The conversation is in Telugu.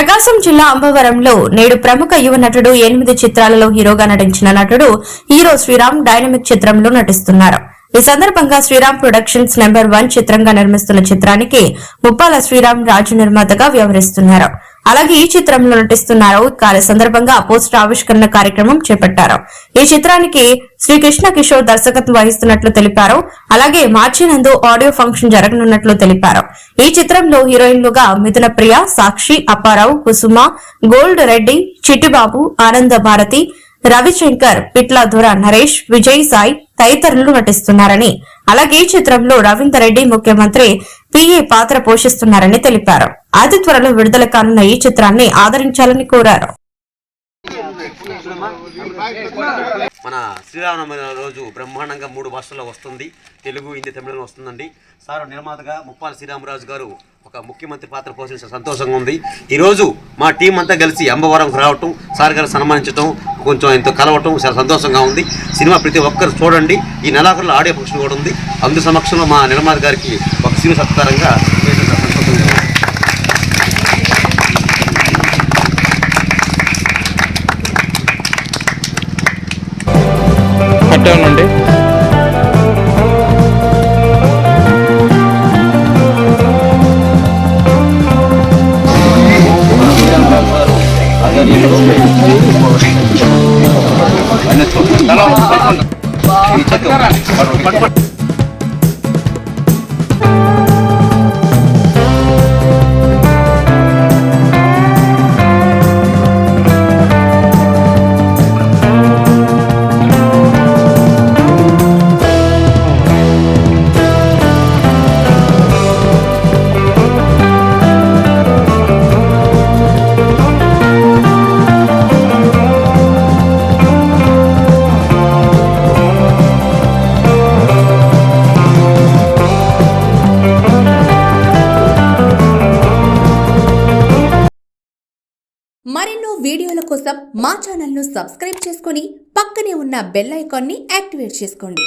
ప్రకాశం జిల్లా అంబవరంలో నేడు ప్రముఖ యువ నటుడు 8 చిత్రాలలో హీరోగా నటించిన నటుడు హీరో శ్రీరామ్ డైనమిక్ చిత్రంలో నటిస్తున్నారు. ఈ సందర్భంగా శ్రీరామ్ ప్రొడక్షన్స్ నెంబర్ 1 చిత్రంగా నిర్మిస్తున్న చిత్రానికి ముప్పాల శ్రీరామ్ రాజు నిర్మాతగా వ్యవహరిస్తున్నారు. అలాగే ఈ చిత్రంలో నటిస్తున్నారు. సందర్భంగా పోస్టర్ ఆవిష్కరణ కార్యక్రమం చేపట్టారు. ఈ చిత్రానికి శ్రీకృష్ణ కిషోర్ దర్శకత్వం వహిస్తున్నట్లు తెలిపారు. అలాగే మార్చి నందు ఆడియో ఫంక్షన్ జరగనున్నట్లు తెలిపారు. ఈ చిత్రంలో హీరోయిన్లుగా మిథున ప్రియ, సాక్షి, అప్పారావు, కుసుమ, గోల్డ్ రెడ్డి, చిట్టిబాబు, ఆనంద భారతి, రవిశంకర్, పిట్ల దొర నరేష్, విజయ్ సాయి తదితరులు నటిస్తున్నారని, అలాగే ఈ చిత్రంలో రవీందర్ రెడ్డి ముఖ్యమంత్రి పిఏ పాత్ర పోషిస్తున్నారని తెలిపారు. అతి త్వరలో విడుదల కానున్న ఈ చిత్రాన్ని ఆదరించాలని కోరారు. మన శ్రీరామనవమి రోజు బ్రహ్మాండంగా 3 భాషల్లో వస్తుంది. తెలుగు, హిందీ, తమిళంలో వస్తుందండి. సార్ నిర్మాతగా ముప్పాల శ్రీరామరాజు గారు ఒక ముఖ్యమంత్రి పాత్ర పోషించిన సంతోషంగా ఉంది. ఈరోజు మా టీం అంతా కలిసి అంబవరం రావటం, సార్ గారు సన్మానించడం, కొంచెం ఎంతో కలవటం చాలా సంతోషంగా ఉంది. సినిమా ప్రతి ఒక్కరు చూడండి. ఈ నెలాఖరులో ఆడియో ఫంక్షన్ కూడా ఉంది. అందు సమక్షంలో మా నిర్మాత గారికి ఒక సినిమా సత్కారంగా ఉండండి. మరెన్నో వీడియోల కోసం మా ఛానల్ను సబ్స్క్రైబ్ చేసుకొని పక్కనే ఉన్న బెల్ ఐకాన్ని యాక్టివేట్ చేసుకోండి.